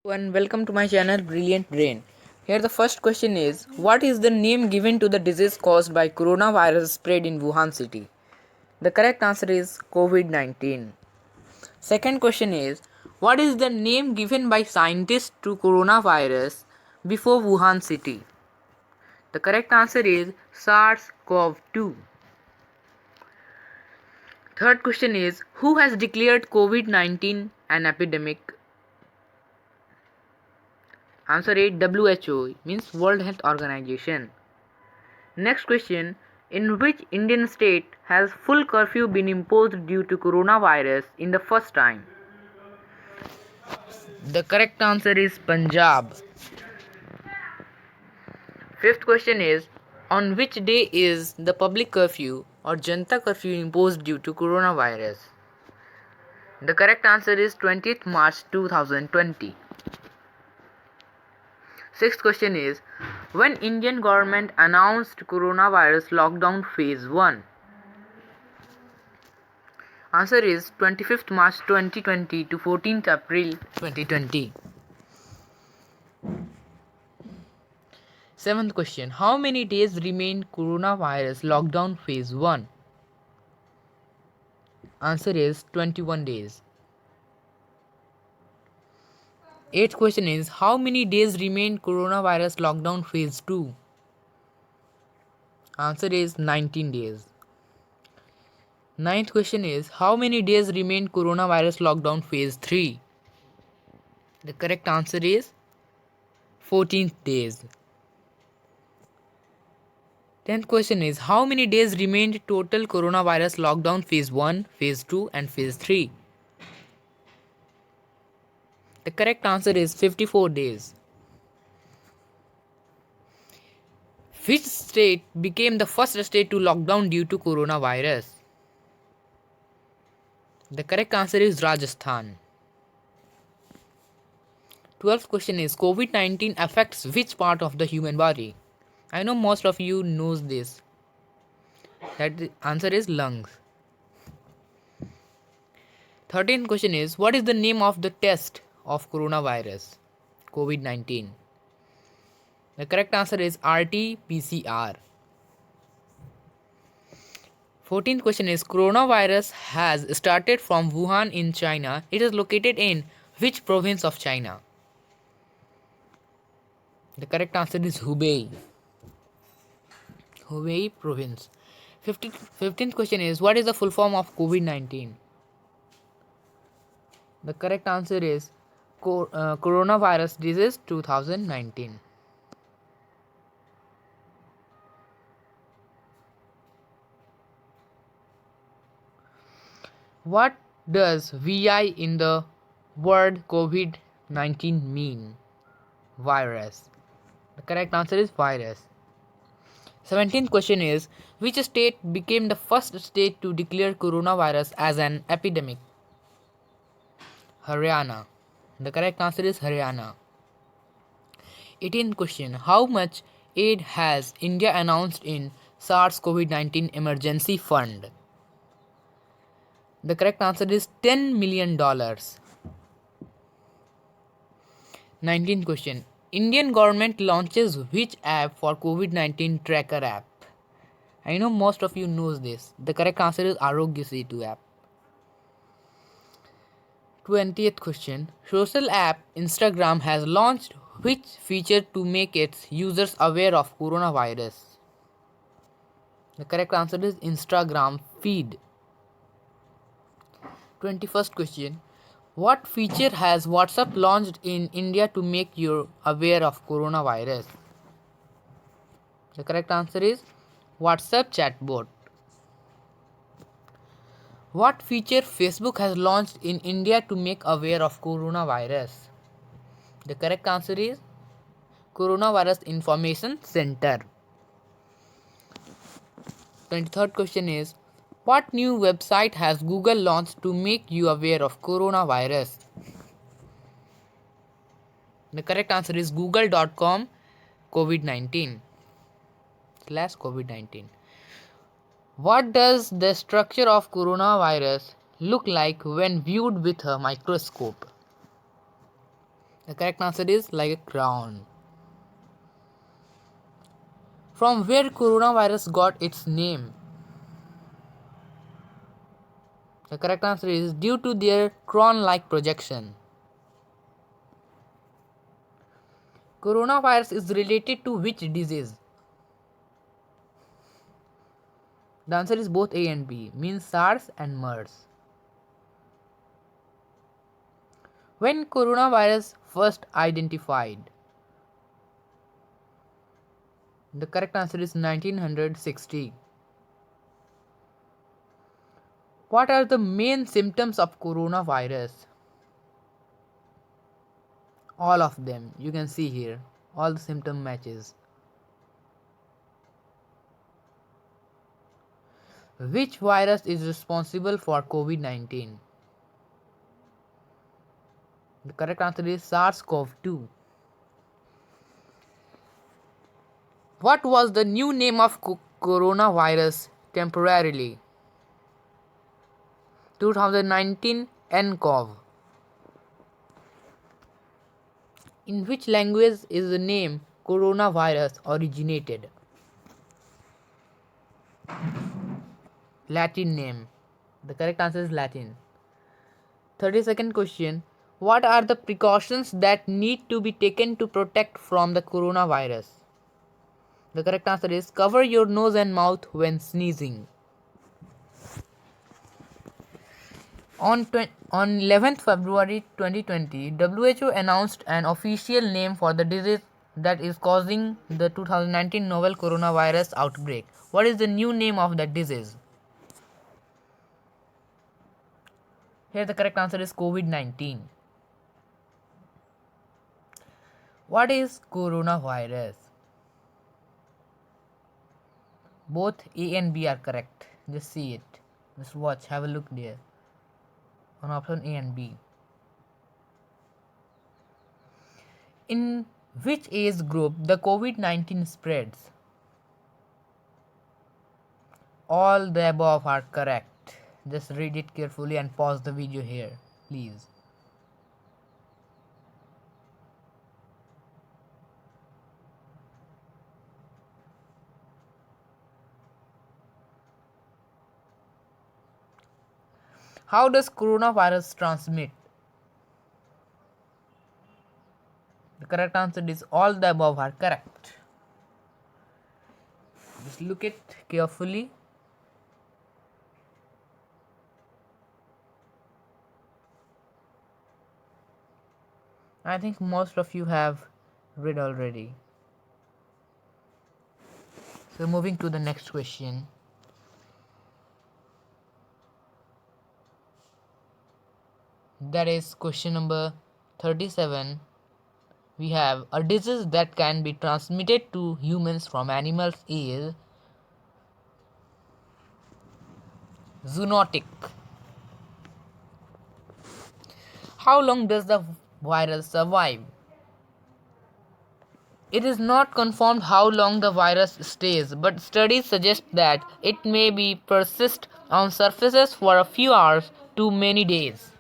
And welcome to my channel Brilliant Brain. Here the first question is, what is the name given to the disease caused by coronavirus spread in Wuhan city? The correct answer is COVID-19. Second question is, what is the name given by scientists to coronavirus before Wuhan city? The correct answer is SARS-CoV-2. Third question is, who has declared COVID-19 an epidemic? Answer A, WHO, means World Health Organization. Next question, in which Indian state has full curfew been imposed due to coronavirus in the first time? The correct answer is Punjab. Fifth question is, on which day is the public curfew or Janta curfew imposed due to coronavirus? The correct answer is 20th March 2020. Sixth question is, when Indian government announced coronavirus lockdown phase 1? Answer is 25th March 2020 to 14th April 2020. Seventh question, how many days remain coronavirus lockdown phase 1? Answer is 21 days. Eighth question is, how many days remain coronavirus lockdown phase 2? Answer is 19 days. Ninth question is, how many days remain coronavirus lockdown phase 3? The correct answer is 14 days. 10th question is, how many days remained total coronavirus lockdown phase 1, phase 2 and phase 3? The correct answer is 54 days. Which state became the first state to lock down due to coronavirus? The correct answer is Rajasthan. 12th question is, COVID-19 affects which part of the human body? I know most of you knows this. That answer is lungs. 13th question is, what is the name of the test of coronavirus COVID-19? The correct answer is RT-PCR. 14th question is, coronavirus has started from Wuhan in China. It is located in which province of China? The correct answer is Hubei. Hubei province. 15th question is, what is the full form of COVID-19? The correct answer is Coronavirus Disease 2019. What does VI in the word COVID-19 mean? Virus. The correct answer is virus. 17th question is, which state became the first state to declare coronavirus as an epidemic? Haryana. The correct answer is Haryana. 18th question, how much aid has India announced in SARS-CoV-19 emergency fund? The correct answer is $10 million. 19th question, Indian government launches which app for COVID-19 tracker app? I know most of you knows this. The correct answer is Arogya Setu app. 20th question, social app Instagram has launched which feature to make its users aware of coronavirus? The correct answer is Instagram feed. 21st question, what feature has WhatsApp launched in India to make you aware of coronavirus? The correct answer is WhatsApp chatbot. What feature Facebook has launched in India to make aware of coronavirus? The correct answer is Coronavirus Information Center. 23rd question is, what new website has Google launched to make you aware of coronavirus? The correct answer is google.com COVID-19/COVID-19. What does the structure of coronavirus look like when viewed with a microscope? The correct answer is like a crown. From where coronavirus got its name? The correct answer is due to their crown-like projection. Coronavirus is related to which disease? The answer is both A and B, means SARS and MERS. When coronavirus first identified? The correct answer is 1960. What are the main symptoms of coronavirus? All of them. You can see here. All the symptom matches. Which virus is responsible for COVID-19? The correct answer is SARS-CoV-2. What was the new name of coronavirus temporarily? 2019 nCoV. In which language is the name coronavirus originated? Latin name. The correct answer is Latin. 32nd question. What are the precautions that need to be taken to protect from the coronavirus? The correct answer is cover your nose and mouth when sneezing. On 11th February 2020, WHO announced an official name for the disease that is causing the 2019 novel coronavirus outbreak. What is the new name of that disease? Here the correct answer is COVID-19. What is coronavirus? Both A and B are correct. Just see it. Just watch. Have a look there. On option A and B. In which age group the COVID-19 spreads? All the above are correct. Just read it carefully and pause the video here, please. How does coronavirus transmit? The correct answer is all the above are correct. Just look it carefully. I think most of you have read already. So moving to the next question. That is question number 37. We have a disease that can be transmitted to humans from animals is zoonotic. How long does the virus survive? It is not confirmed how long the virus stays, but studies suggest that it may be persist on surfaces for a few hours to many days.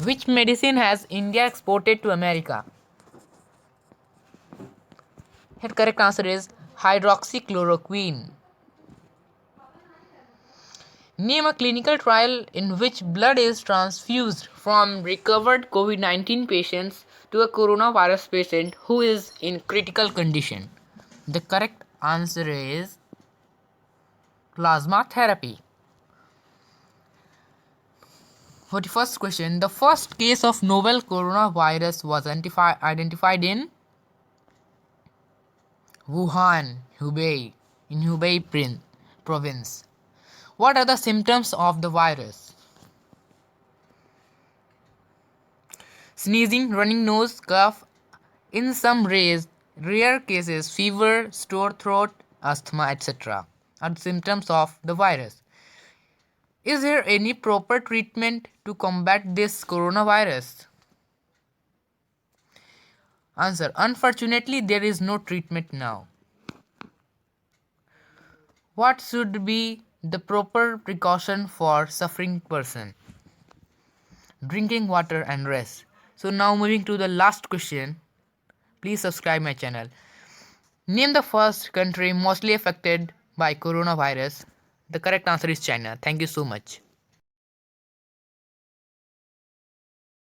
Which medicine has India exported to America? Here correct answer is hydroxychloroquine. Name a clinical trial in which blood is transfused from recovered COVID-19 patients to a coronavirus patient who is in critical condition. The correct answer is plasma therapy. 41st question. The first case of novel coronavirus was identified in Wuhan, Hubei, in Hubei province. What are the symptoms of the virus? Sneezing, running nose, cough, in some rare cases, fever, sore throat, asthma, etc. are the symptoms of the virus. Is there any proper treatment to combat this coronavirus? Answer. Unfortunately, there is no treatment now. What should be the proper precaution for suffering person? drinking water and rest. So now moving to the last question. Please subscribe my channel. Name the first country mostly affected by coronavirus. The correct answer is China. Thank you so much.